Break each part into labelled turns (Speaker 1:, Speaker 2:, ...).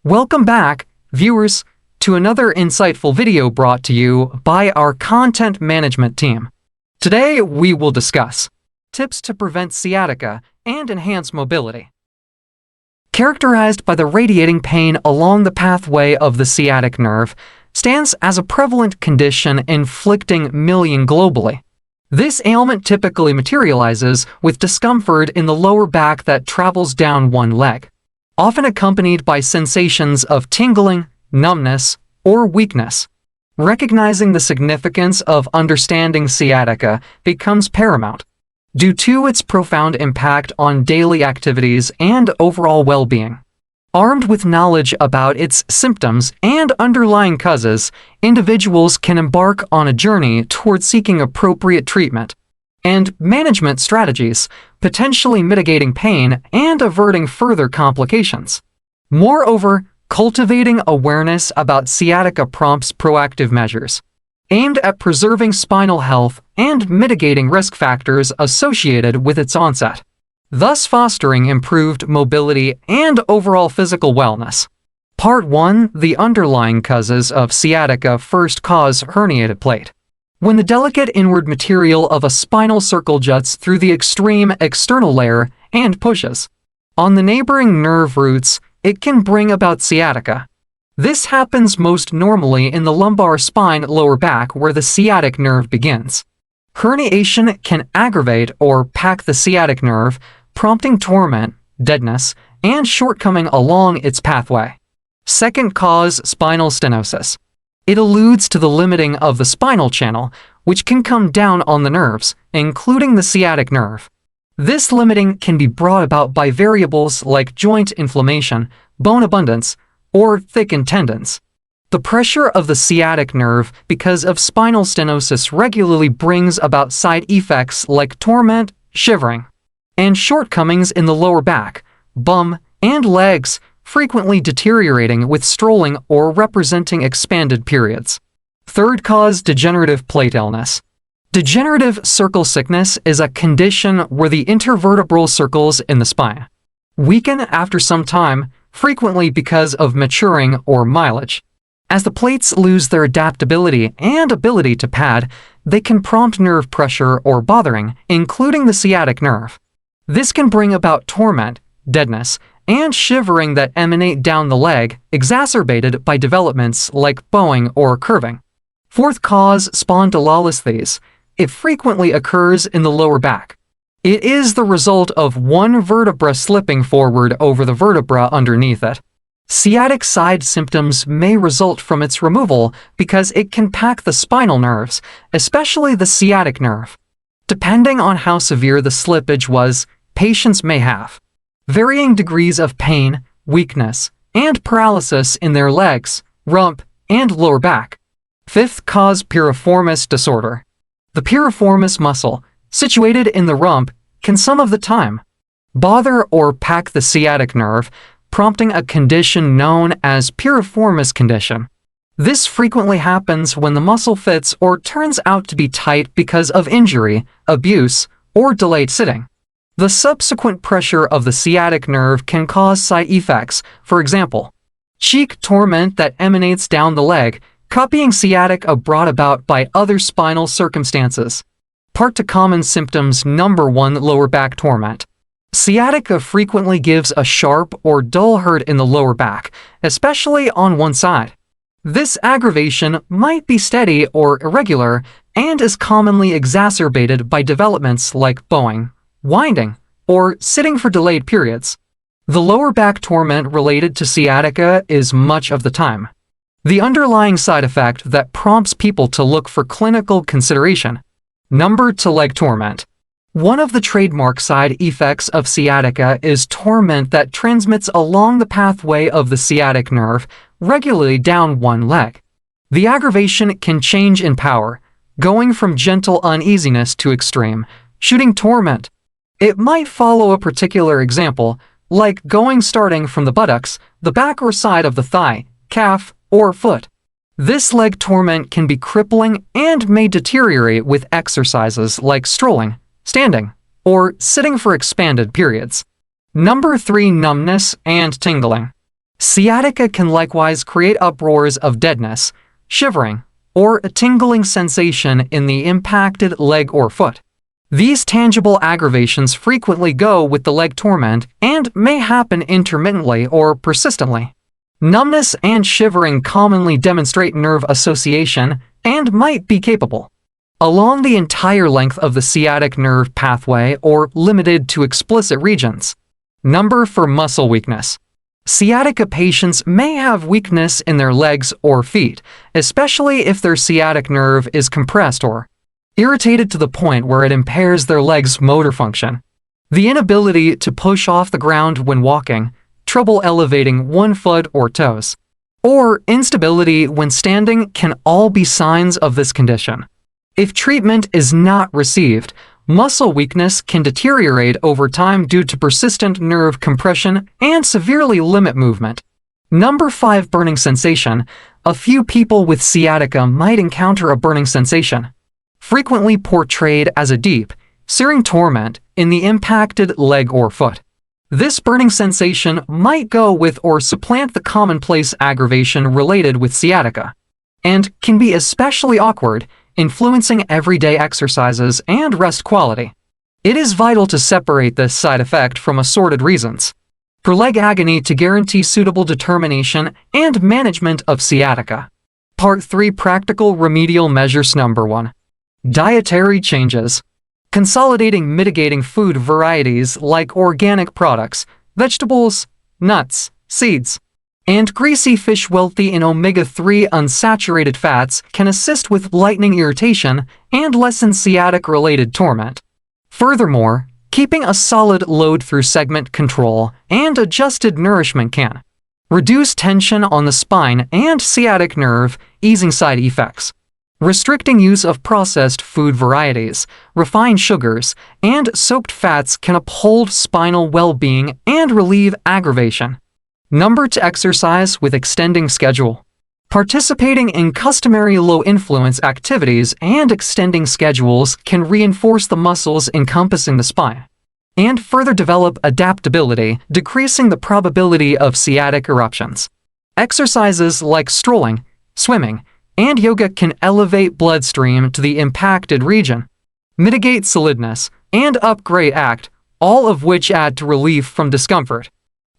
Speaker 1: Welcome back, viewers, to another insightful video brought to you by our content management team. Today, we will discuss tips to prevent sciatica and enhance mobility. Characterized by the radiating pain along the pathway of the sciatic nerve, stands as a prevalent condition inflicting millions globally. This ailment typically materializes with discomfort in the lower back that travels down one leg, often accompanied by sensations of tingling, numbness, or weakness. Recognizing the significance of understanding sciatica becomes paramount, due to its profound impact on daily activities and overall well-being. Armed with knowledge about its symptoms and underlying causes, individuals can embark on a journey toward seeking appropriate treatment and management strategies, potentially mitigating pain and averting further complications. Moreover, cultivating awareness about sciatica prompts proactive measures aimed at preserving spinal health and mitigating risk factors associated with its onset, thus fostering improved mobility and overall physical wellness. Part 1. The underlying causes of sciatica. First cause: herniated plate. When the delicate inward material of a spinal circle juts through the extreme external layer and pushes on the neighboring nerve roots, it can bring about sciatica. This happens most normally in the lumbar spine lower back where the sciatic nerve begins. Herniation can aggravate or pack the sciatic nerve, prompting torment, deadness, and shortcoming along its pathway. Second cause: spinal stenosis. It alludes to the limiting of the spinal channel, which can come down on the nerves, including the sciatic nerve. This limiting can be brought about by variables like joint inflammation, bone abundance, or thickened tendons. The pressure of the sciatic nerve because of spinal stenosis regularly brings about side effects like torment, shivering, and shortcomings in the lower back, bum, and legs, frequently deteriorating with strolling or representing expanded periods. Third cause: degenerative plate illness. Degenerative circle sickness is a condition where the intervertebral circles in the spine weaken after some time, frequently because of maturing or mileage. As the plates lose their adaptability and ability to pad, they can prompt nerve pressure or bothering, including the sciatic nerve. This can bring about torment, deadness, and shivering that emanate down the leg, exacerbated by developments like bowing or curving. Fourth cause: spondylolisthesis. It frequently occurs in the lower back. It is the result of one vertebra slipping forward over the vertebra underneath it. Sciatic side symptoms may result from its removal because it can pack the spinal nerves, especially the sciatic nerve. Depending on how severe the slippage was, patients may have varying degrees of pain, weakness, and paralysis in their legs, rump, and lower back. Fifth cause: piriformis disorder. The piriformis muscle, situated in the rump, can some of the time bother or pack the sciatic nerve, prompting a condition known as piriformis condition. This frequently happens when the muscle fits or turns out to be tight because of injury, abuse, or delayed sitting. The subsequent pressure of the sciatic nerve can cause side effects, for example, cheek torment that emanates down the leg, copying sciatica brought about by other spinal circumstances. Part 2. Common symptoms. Number 1. Lower back torment. Sciatica frequently gives a sharp or dull hurt in the lower back, especially on one side. This aggravation might be steady or irregular and is commonly exacerbated by developments like bowing, winding, or sitting for delayed periods. The lower back torment related to sciatica is much of the time the underlying side effect that prompts people to look for clinical consideration. Number 2. Leg torment. One of the trademark side effects of sciatica is torment that transmits along the pathway of the sciatic nerve, regularly down one leg. The aggravation can change in power, going from gentle uneasiness to extreme, shooting torment. It might follow a particular example, like starting from the buttocks, the back or side of the thigh, calf, or foot. This leg torment can be crippling and may deteriorate with exercises like strolling, standing, or sitting for expanded periods. Number 3. Numbness and tingling. Sciatica can likewise create uproars of deadness, shivering, or a tingling sensation in the impacted leg or foot. These tangible aggravations frequently go with the leg torment and may happen intermittently or persistently. Numbness and shivering commonly demonstrate nerve association and might be capable along the entire length of the sciatic nerve pathway or limited to explicit regions. Number for muscle weakness. Sciatica patients may have weakness in their legs or feet, especially if their sciatic nerve is compressed or irritated to the point where it impairs their legs' motor function. The inability to push off the ground when walking, trouble elevating one foot or toes, or instability when standing can all be signs of this condition. If treatment is not received, muscle weakness can deteriorate over time due to persistent nerve compression and severely limit movement. Number 5. Burning sensation. A few people with sciatica might encounter a burning sensation, frequently portrayed as a deep, searing torment in the impacted leg or foot. This burning sensation might go with or supplant the commonplace aggravation related with sciatica, and can be especially awkward, influencing everyday exercises and rest quality. It is vital to separate this side effect from assorted reasons for leg agony to guarantee suitable determination and management of sciatica. Part 3. Practical remedial measures. Number 1. Dietary changes. Consolidating mitigating food varieties like organic products, vegetables, nuts, seeds, and greasy fish wealthy in omega-3 unsaturated fats can assist with lightening irritation and lessen sciatic-related torment. Furthermore, keeping a solid load through segment control and adjusted nourishment can reduce tension on the spine and sciatic nerve, easing side effects. Restricting use of processed food varieties, refined sugars, and soaked fats can uphold spinal well-being and relieve aggravation. Number 2. Exercise with extending schedule. Participating in customary low-influence activities and extending schedules can reinforce the muscles encompassing the spine and further develop adaptability, decreasing the probability of sciatic eruptions. Exercises like strolling, swimming, and yoga can elevate bloodstream to the impacted region, mitigate solidness, and upgrade ACT, all of which add to relief from discomfort.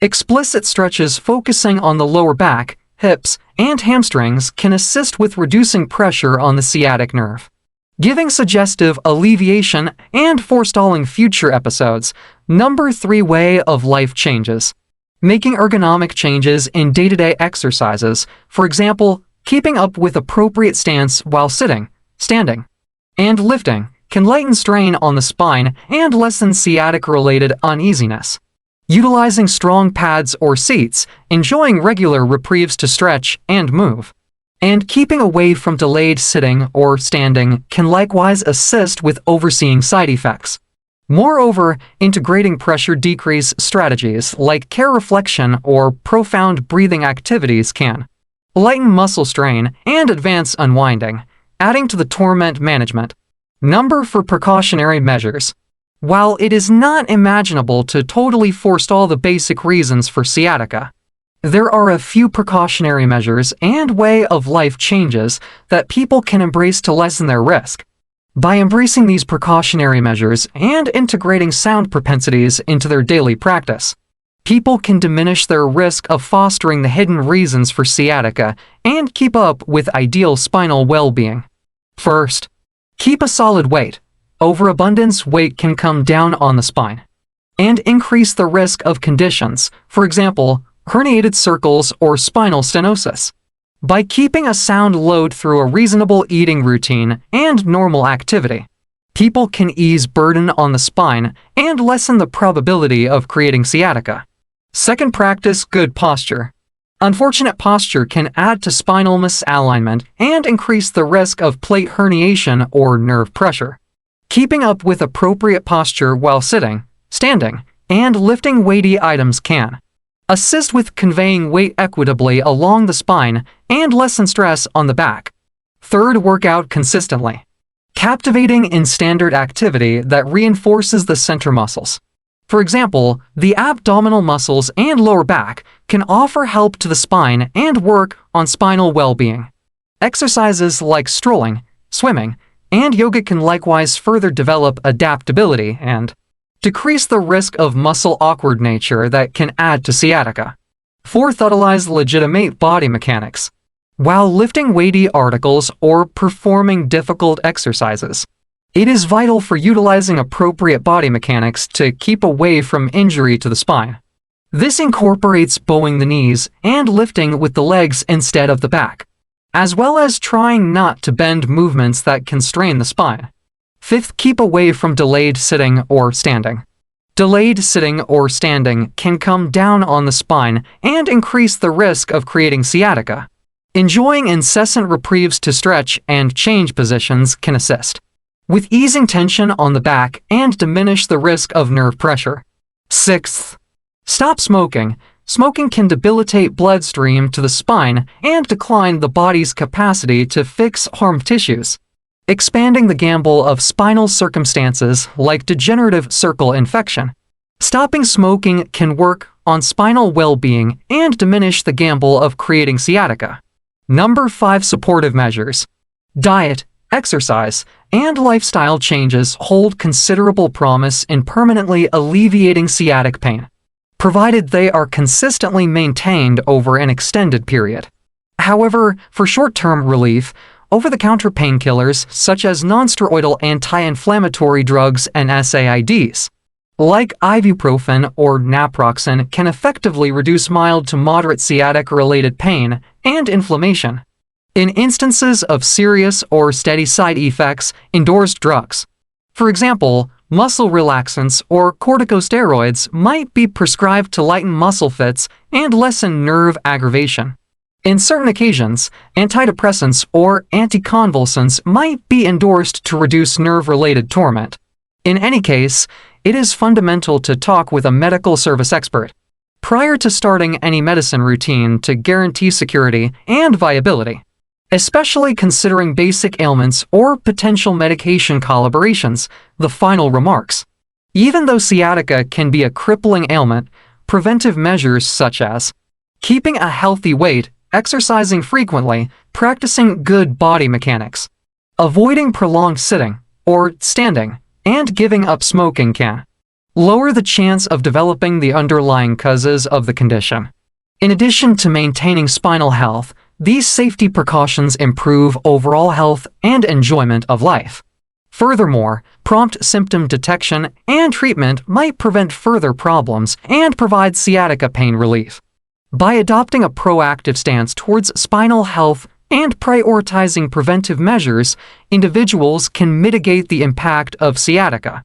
Speaker 1: Explicit stretches focusing on the lower back, hips, and hamstrings can assist with reducing pressure on the sciatic nerve, giving suggestive alleviation and forestalling future episodes. Number 3. Way of life changes. Making ergonomic changes in day-to-day exercises, for example, keeping up with appropriate stance while sitting, standing, and lifting, can lighten strain on the spine and lessen sciatic-related uneasiness. Utilizing strong pads or seats, enjoying regular reprieves to stretch and move, and keeping away from delayed sitting or standing can likewise assist with overseeing side effects. Moreover, integrating pressure decrease strategies like care reflection or profound breathing activities can lighten muscle strain and advance unwinding, adding to the torment management. Number for precautionary measures. While it is not imaginable to totally forestall the basic reasons for sciatica, there are a few precautionary measures and way of life changes that people can embrace to lessen their risk. By embracing these precautionary measures and integrating sound propensities into their daily practice, people can diminish their risk of fostering the hidden reasons for sciatica and keep up with ideal spinal well-being. First, keep a solid weight. Overabundance weight can come down on the spine and increase the risk of conditions, for example, herniated circles or spinal stenosis. By keeping a sound load through a reasonable eating routine and normal activity, people can ease burden on the spine and lessen the probability of creating sciatica. Second, practice good posture. Unfortunate posture can add to spinal misalignment and increase the risk of plate herniation or nerve pressure. Keeping up with appropriate posture while sitting, standing, and lifting weighty items can assist with conveying weight equitably along the spine and lessen stress on the back. Third, work out consistently. Captivating in standard activity that reinforces the center muscles. For example, the abdominal muscles and lower back can offer help to the spine and work on spinal well-being. Exercises like strolling, swimming, and yoga can likewise further develop adaptability and decrease the risk of muscle awkward nature that can add to sciatica. 4th, utilize legitimate body mechanics. While lifting weighty articles or performing difficult exercises, it is vital for utilizing appropriate body mechanics to keep away from injury to the spine. This incorporates bowing the knees and lifting with the legs instead of the back, as well as trying not to bend movements that can strain the spine. 5th, keep away from delayed sitting or standing. Delayed sitting or standing can come down on the spine and increase the risk of creating sciatica. Enjoying incessant reprieves to stretch and change positions can assist with easing tension on the back and diminish the risk of nerve pressure. 6th, stop smoking. Smoking can debilitate bloodstream to the spine and decline the body's capacity to fix harmed tissues, expanding the gamble of spinal circumstances like degenerative circle infection. Stopping smoking can work on spinal well-being and diminish the gamble of creating sciatica. Number 5, supportive measures. Diet, exercise, and lifestyle changes hold considerable promise in permanently alleviating sciatic pain, provided they are consistently maintained over an extended period. However, for short-term relief, over-the-counter painkillers such as non-steroidal anti-inflammatory drugs and SAIDs, like ibuprofen or naproxen, can effectively reduce mild to moderate sciatic-related pain and inflammation. In instances of serious or steady side effects, endorsed drugs, for example, muscle relaxants or corticosteroids, might be prescribed to lighten muscle fits and lessen nerve aggravation. In certain occasions, antidepressants or anticonvulsants might be endorsed to reduce nerve-related torment. In any case, it is fundamental to talk with a medical service expert prior to starting any medicine routine to guarantee security and viability, especially considering basic ailments or potential medication collaborations. The final remarks. Even though sciatica can be a crippling ailment, preventive measures such as keeping a healthy weight, exercising frequently, practicing good body mechanics, avoiding prolonged sitting or standing, and giving up smoking can lower the chance of developing the underlying causes of the condition. In addition to maintaining spinal health, these safety precautions improve overall health and enjoyment of life. Furthermore, prompt symptom detection and treatment might prevent further problems and provide sciatica pain relief. By adopting a proactive stance towards spinal health and prioritizing preventive measures, individuals can mitigate the impact of sciatica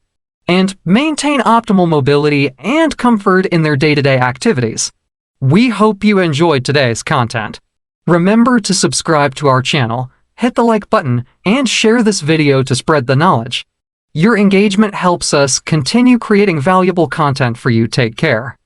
Speaker 1: and maintain optimal mobility and comfort in their day-to-day activities. We hope you enjoyed today's content. Remember to subscribe to our channel, hit the like button, and share this video to spread the knowledge. Your engagement helps us continue creating valuable content for you. Take care.